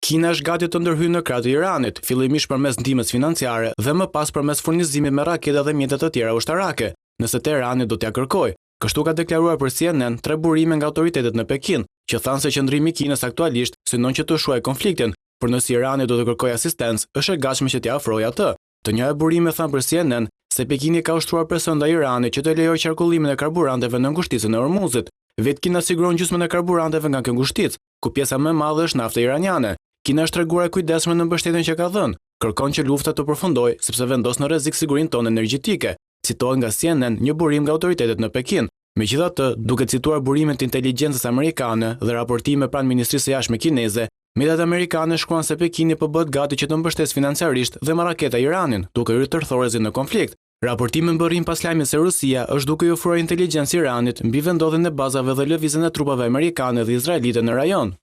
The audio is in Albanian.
Kina është gati të ndërhyjë në krah të Iranit, fillimisht përmes ndihmës financiare dhe më pas përmes furnizimit me raketa dhe mjete të tjera ushtarake, nëse Teherani do t'ia kërkojë. Kështu ka deklaruar për CNN tre burime nga autoritetet në Pekin, që thanë se qëndrimi i Kinës aktualisht synon që të shuajë konfliktin, por nëse Irani do të kërkojë asistencë, është e gatshme që t'i ofrojë atë. Të njëjta burime thanë për CNN se Pekini ka ushtruar presion ndaj Iranit që të lejojë qarkullimin e karburanteve në ngushticën e Hormuzit. Vetë Kina siguron gjysmën e karburanteve nga kjo ngushticë, ku pjesa më e madhe është nafta iraniane. Kina është treguar e kujdesshme në mbështetjen që ka dhënë, kërkon që lufta të përfundojë sepse vendos në rrezik sigurinë tonë energjetike, citohet nga CNN një burim nga autoritetet në Pekin. Megjithatë, duke cituar burimet të inteligjencës amerikane dhe raportime pranë Ministrisë së Jashtme kineze, mediat amerikane shkruan se Pekini po bëhet gati që të mbështesë financiarisht dhe me raketa Iranin, duke hyrë tërthorëzi në konflikt. Raportimi mbërrin pas lajmit se Rusia është duke i ofruar inteligjencë Iranit mbi vendodhjen e bazave dhe lëvizjen e trupave amerikane dhe izraelite në rajon.